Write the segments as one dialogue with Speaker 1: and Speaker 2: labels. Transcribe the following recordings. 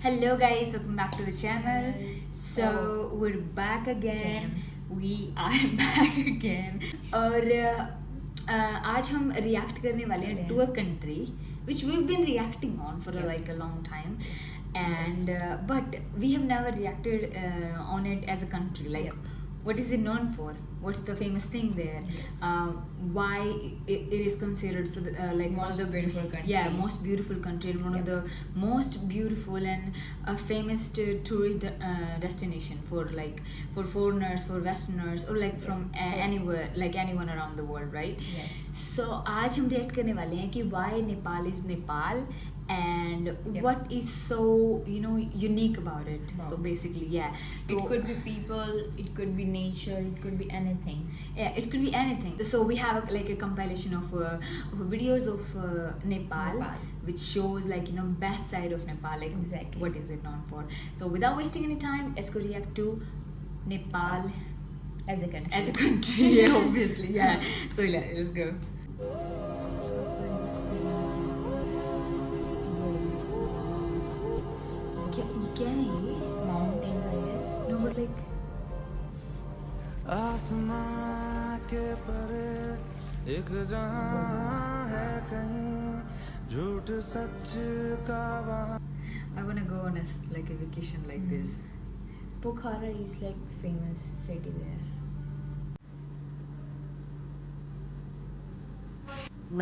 Speaker 1: Hello guys, welcome back to the channel. So we're back again. We are back again. और आज हम react करने वाले हैं to a country which we've been reacting on for like a long time, and but we have never reacted on it as a country. Like, what is it known for? What's the famous thing there? Why it is considered for the like
Speaker 2: Most
Speaker 1: one of the
Speaker 2: beautiful country.
Speaker 1: Yeah, most beautiful country and one of the most beautiful and famous tourist destination for like for foreigners, for Westerners, or like from anywhere, like anyone around the world, right?
Speaker 2: Yes.
Speaker 1: So आज हम react करने वाले हैं कि why Nepal is Nepal and what is so unique about it. So basically,
Speaker 2: It could be people, it could be nature, it could be anything.
Speaker 1: Yeah, it could be anything. So we have like a compilation of videos of Nepal, which shows like best side of Nepal, like
Speaker 2: Exactly.
Speaker 1: what is it known for. So without wasting any time, let's go react to Nepal
Speaker 2: As a country.
Speaker 1: as a country. Yeah, obviously, yeah. So let's go. क्या है ये?
Speaker 2: Mountains, I guess.
Speaker 1: No, but like
Speaker 3: आसमां के परे एक जहां है कहीं झूठ सच का वहां
Speaker 1: I wanna go on like a vacation like this.
Speaker 2: Pokhara is like famous city there.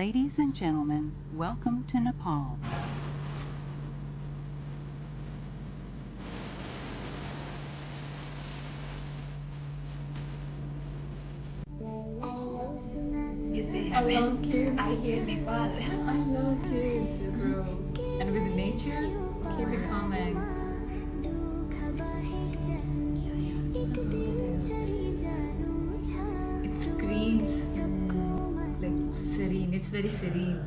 Speaker 4: Ladies and gentlemen, welcome to Nepal.
Speaker 2: You see, I hear Nepal.
Speaker 1: I love kids, bro. And with nature, keep it calming. It screams like serene. It's very serene.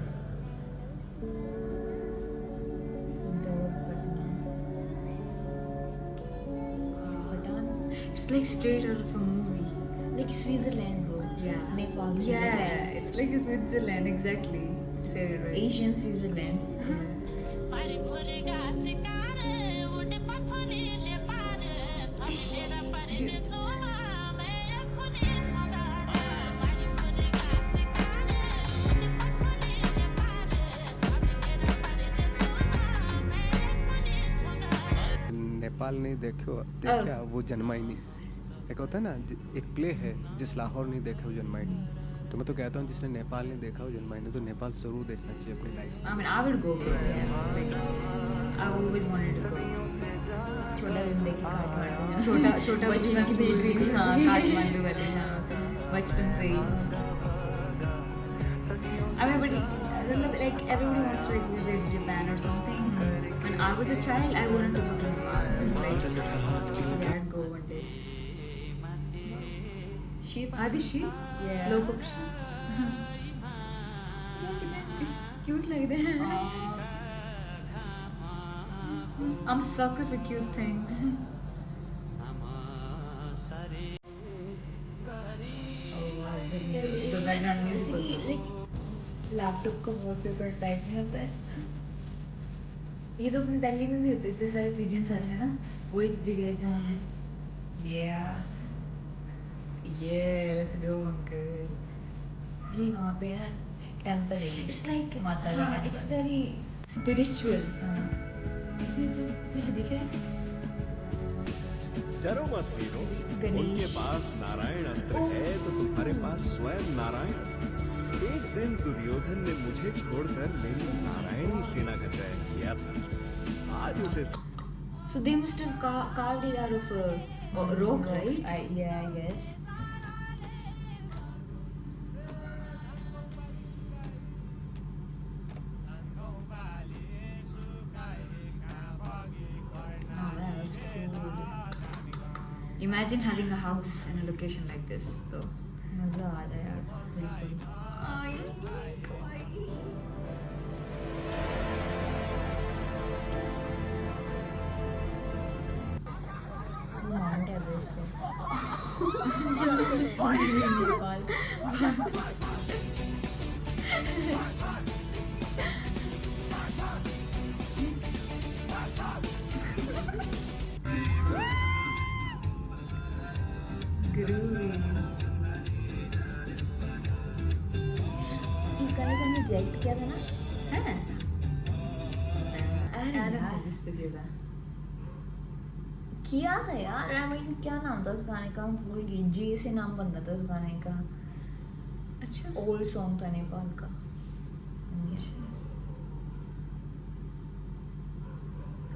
Speaker 1: It's like straight out of a movie.
Speaker 2: Like Switzerland, bro.
Speaker 1: Yeah.
Speaker 2: Nepal,
Speaker 1: Yeah,
Speaker 2: Switzerland.
Speaker 1: it's like a Switzerland, exactly. You said it right.
Speaker 2: Asian Switzerland.
Speaker 3: Nepal नहीं देखा वो जन्मा ही नहीं। एक होता है ना, एक प्ले है जिस लाहौर नहीं देखा वो जन्मा ही नहीं। तो मैं तो कहता हूँ जिसने नेपाल नहीं देखा वो जन्मा ही नहीं। तो नेपाल जरूर देखना चाहिए अपनी life.
Speaker 1: I mean, I would go, bro. Like, I always wanted to go.
Speaker 2: छोटा दिन देख के काठमांडू।
Speaker 1: छोटा छोटा
Speaker 2: बचपन
Speaker 1: की
Speaker 2: से
Speaker 1: भेज रही थी,
Speaker 2: ही।
Speaker 1: हाँ, काठमांडू वाली, हाँ, बचपन से ही। I mean, but like everybody wants to like visit Japan or something. When I was a child, I wanted to go to Nepal. So it's like, yeah, I'd go one day.
Speaker 2: Ships.
Speaker 1: Are they sheep?
Speaker 2: Yeah.
Speaker 1: Local sheep.
Speaker 2: It's cute like that.
Speaker 1: I'm a sucker for cute things. The background music was
Speaker 2: like laptop का wallpaper type में होता है। ये तो अपने दिल्ली में भी होते इतने सारे पिजन्स आते हैं ना, वो एक जगह है जहाँ है।
Speaker 1: Yeah, let's go, uncle.
Speaker 2: ये वहाँ पे है टेम्पल है। It's like
Speaker 1: माता का temple.
Speaker 2: it's very
Speaker 1: Spiritual.
Speaker 2: इसमें तो कुछ दिख रहा है।
Speaker 5: डरो मत वीरो,
Speaker 2: गणेश।
Speaker 5: उनके पास नारायण अस्त्र है तो तुम्हारे पास स्वयं नारायण। एक दिन दुर्योधन ने मुझे छोड़कर मेरी नारायणी सेना का जय किया था। आज उसे
Speaker 1: So they must have carved it out of a rock, right?
Speaker 2: I guess.
Speaker 1: Oh man, that's cool. Imagine having a house in a location like this, though.
Speaker 2: मजा आ जाए यार, बिल्कुल। माउंट एवरेस्ट है। इस गाने को हमने रिएक्ट किया था ना।
Speaker 1: है
Speaker 2: अरे यार,
Speaker 1: इस पे किया था।
Speaker 2: किया था यार। आई मीन क्या नाम था उस गाने का, मैं भूल गई। जे से नाम बन रहा था उस गाने का।
Speaker 1: अच्छा
Speaker 2: ओल्ड सॉन्ग था नेपाल का।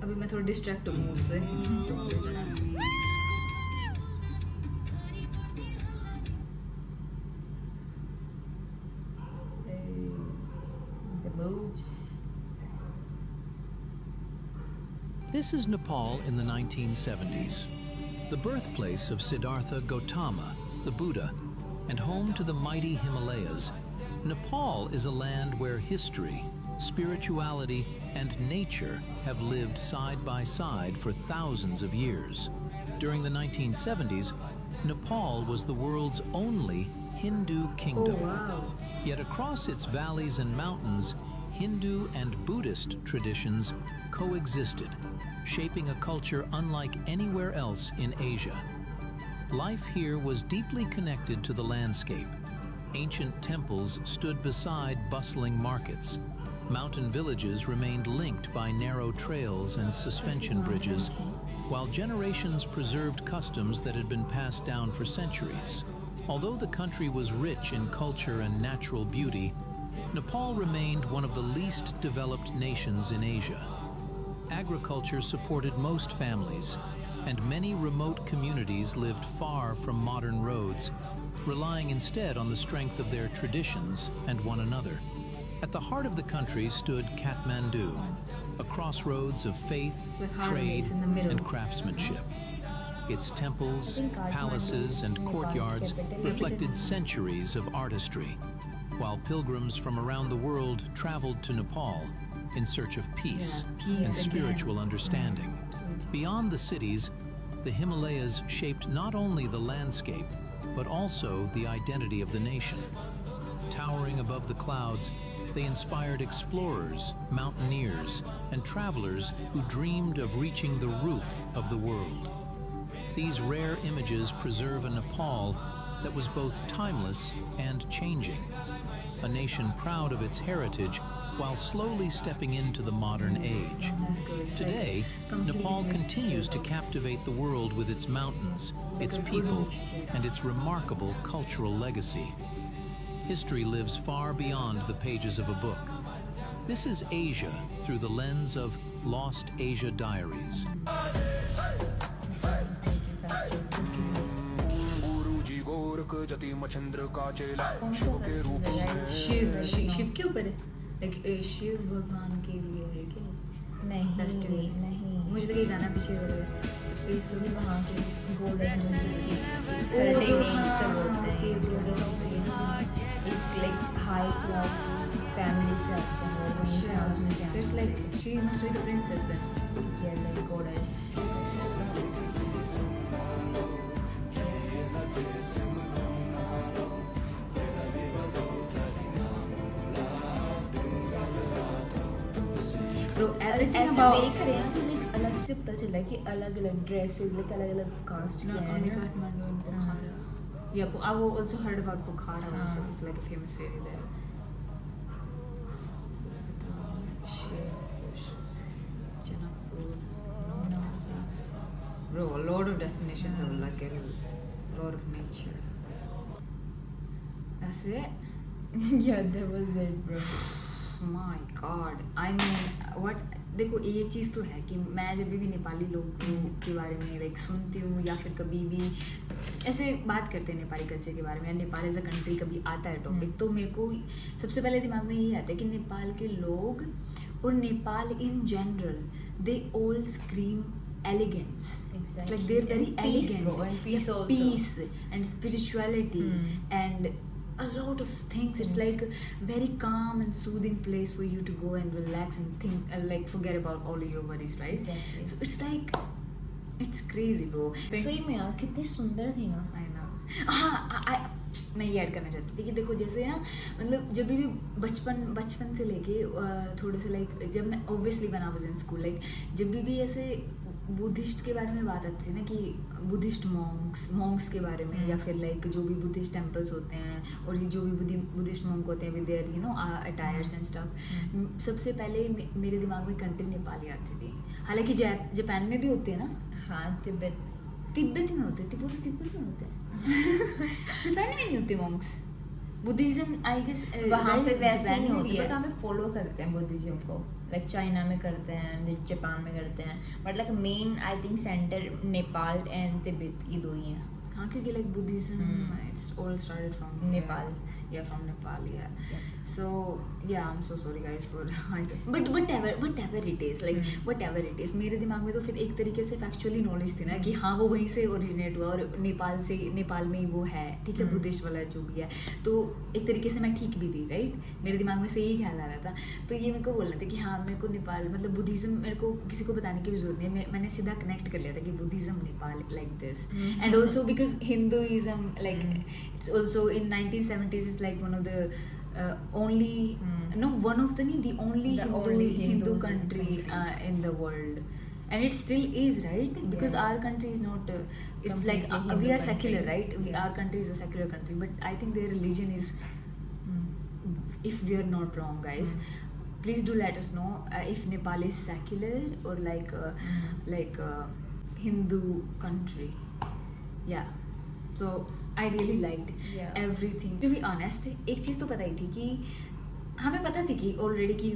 Speaker 1: अभी मैं थोड़ा डिस्ट्रैक्ट हूँ मूड से।
Speaker 2: The moves.
Speaker 6: This is Nepal in the 1970s, the birthplace of Siddhartha Gautama, the Buddha, and home to the mighty Himalayas. Nepal is a land where history, spirituality, and nature have lived side by side for thousands of years. During the 1970s, Nepal was the world's only Hindu
Speaker 1: Oh
Speaker 6: kingdom.
Speaker 1: wow.
Speaker 6: Yet across its valleys and mountains, Hindu and Buddhist traditions coexisted, shaping a culture unlike anywhere else in Asia. Life here was deeply connected to the landscape. Ancient temples stood beside bustling markets. Mountain villages remained linked by narrow trails and suspension bridges, while generations preserved customs that had been passed down for centuries. Although the country was rich in culture and natural beauty, Nepal remained one of the least developed nations in Asia. Agriculture supported most families, and many remote communities lived far from modern roads, relying instead on the strength of their traditions and one another. At the heart of the country stood Kathmandu, a crossroads of faith,
Speaker 1: With
Speaker 6: trade,
Speaker 1: harmonies in the middle.
Speaker 6: and craftsmanship. Its temples,
Speaker 2: I think Kathmandu
Speaker 6: palaces,
Speaker 2: is
Speaker 6: and
Speaker 2: Nepal's
Speaker 6: courtyards
Speaker 2: capital.
Speaker 6: reflected centuries of artistry, while pilgrims from around the world traveled to Nepal in search of peace,
Speaker 1: Yeah, peace
Speaker 6: and
Speaker 1: again.
Speaker 6: spiritual understanding. Beyond the cities, the Himalayas shaped not only the landscape, but also the identity of the nation. Towering above the clouds, they inspired explorers, mountaineers, and travelers who dreamed of reaching the roof of the world. These rare images preserve a Nepal that was both timeless and changing, a nation proud of its heritage while slowly stepping into the modern age.
Speaker 1: That's good. It's
Speaker 6: Today,
Speaker 1: like complete
Speaker 6: Nepal
Speaker 1: mixture
Speaker 6: continues to
Speaker 1: of-
Speaker 6: captivate the world with its mountains,
Speaker 1: Like
Speaker 6: its
Speaker 1: a good
Speaker 6: people,
Speaker 1: mixture.
Speaker 6: and its remarkable cultural legacy. History lives far beyond the pages of a book. This is Asia through the lens of Lost Asia Diaries.
Speaker 2: कौन सा festival है?
Speaker 1: शिव के ऊपर है like Shiv भगवान के लिए है क्या
Speaker 2: नहीं
Speaker 1: Festival.
Speaker 2: नहीं,
Speaker 1: मुझे लगा ये गाना पीछे
Speaker 2: ये वहाँ के गोल्डन की सर्टेन एज तक होते हैं। एक लाइक हाई क्लास फैमिली से आते हैं और उन्हीं से हाउस में से
Speaker 1: So it's like she must be the princess then.
Speaker 2: आते हैं लाइक गॉडेस।
Speaker 1: Bro, everything
Speaker 2: ऐसे
Speaker 1: about
Speaker 2: देख रहे हैं तो like अलग से पता चला कि अलग अलग ड्रेसेस लाइक अलग अलग कास्ट
Speaker 1: not
Speaker 2: के
Speaker 1: only
Speaker 2: हैं ना।
Speaker 1: Kathmandu and Pokhara. Yeah, I've also heard about Pokhara also.
Speaker 2: हाँ.
Speaker 1: It's like a famous city there. Bro, a lot of destinations have like a lot of nature. That's it.
Speaker 2: Yeah, that was it, bro.
Speaker 1: My God. I mean, what? देखो ये चीज़ तो है कि मैं जब भी नेपाली लोगों के बारे में लाइक सुनती हूँ या फिर कभी भी ऐसे बात करते हैं नेपाली कल्चर के बारे में या नेपाल एज अ कंट्री कभी आता है टॉपिक तो मेरे को सबसे पहले दिमाग में यही आता है कि नेपाल के लोग और Nepal in general they all scream elegance. It's like they're very
Speaker 2: And peace,
Speaker 1: elegant.
Speaker 2: bro, and peace
Speaker 1: Yeah,
Speaker 2: also.
Speaker 1: peace and spirituality and a lot of things. It's
Speaker 2: Yes.
Speaker 1: like a very calm and soothing place for you to go and relax and think, like forget about all your worries, right?
Speaker 2: Exactly.
Speaker 1: So it's like, it's crazy, bro.
Speaker 2: सही में यार कितनी सुंदर थी ना।
Speaker 1: I know. हाँ, मैं ये ऐड करना चाहती थी कि देखो जैसे ना मतलब जब भी बचपन से लेके थोड़े से लाइक जब मैं ऑब्वियसली बना वाज इन स्कूल लाइक जब भी ऐसे बुद्धिस्ट के बारे में बात आती है ना कि बुद्धिस्ट मॉन्क्स के बारे में या फिर लाइक जो भी बुद्धिस्ट टेम्पल्स होते हैं और ये जो भी बुद्धिस्ट मॉन्क होते हैं with their you know attires and stuff, सबसे पहले मेरे दिमाग में कंट्री नेपाल ही आती थी। हालांकि जापान में भी होते हैं ना,
Speaker 2: हाँ
Speaker 1: तिब्बत में होते हैं, पूरे तिब्बत में होते हैं जापान में नहीं होते मॉन्क्स। बुद्धिज्म आई गेस
Speaker 2: वहाँ पे वैसे नहीं होते, बट हमें फॉलो करते हैं बुद्धिज्म को, लाइक चाइना में करते हैं, जापान में करते हैं, but like main I think centre Nepal and Tibet, ये दो ही हैं।
Speaker 1: हाँ, क्योंकि like Buddhism it's all started from
Speaker 2: Nepal.
Speaker 1: Yeah, from Nepal, yeah. So yeah, I'm so sorry guys for but whatever it is, like whatever it is, मेरे दिमाग में तो फिर एक तरीके से फैक्चुअली नॉलेज थी ना कि हाँ वो वहीं से ओरिजिनेट हुआ और नेपाल में ही वो है, ठीक है, बुद्धिस्ट वाला जो भी है, तो एक तरीके से मैं ठीक भी थी, राइट। मेरे दिमाग में से यही ख्याल आ रहा था, तो ये मेरे को बोलना था कि हाँ मेरे को नेपाल मतलब बुद्धिज्म मेरे को किसी को बताने की भी जरूरत नहीं है, मैंने सीधा कनेक्ट कर लिया था कि Buddhism Nepal like this, and also because Hinduism like it's also in 1970s is like one of the only no one of the only Hindu country in the world, and it still is, right, because our country is not it's like
Speaker 2: Completely
Speaker 1: we are
Speaker 2: Hindu
Speaker 1: secular,
Speaker 2: country.
Speaker 1: right, our country is a secular country, but I think their religion is, if we are not wrong guys, please do let us know if Nepal is secular or like Hindu country, yeah. So I really liked everything. To be honest, एक चीज़ तो पता ही थी कि हमें पता थी कि already कि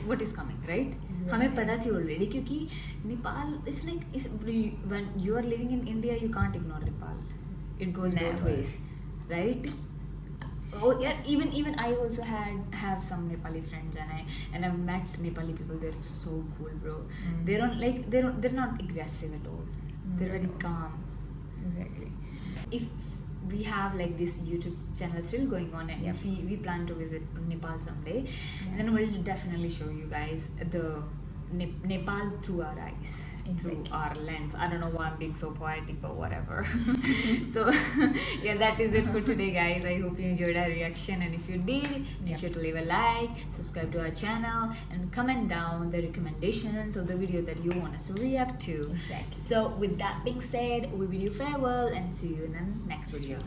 Speaker 1: what is coming, right? हमें पता थी already क्योंकि Nepal is like when you are living in India you can't ignore Nepal. It goes both ways, right? Oh yeah, even I also have some Nepali friends and I've met Nepali people. They're so cool, bro. They're not aggressive at all. They're very calm.
Speaker 2: Exactly.
Speaker 1: If we have like this YouTube channel still going on, and if we plan to visit Nepal someday, then we'll definitely show you guys the Nepal through our eyes, through our lens. I don't know why I'm being so poetic, but whatever. So yeah, that is it for today guys. I hope you enjoyed our reaction, and if you did, make sure to leave a like, subscribe to our channel, and comment down the recommendations of the video that you want us to react to.
Speaker 2: Exactly.
Speaker 1: So with that being said, we bid you farewell and see you in the next video.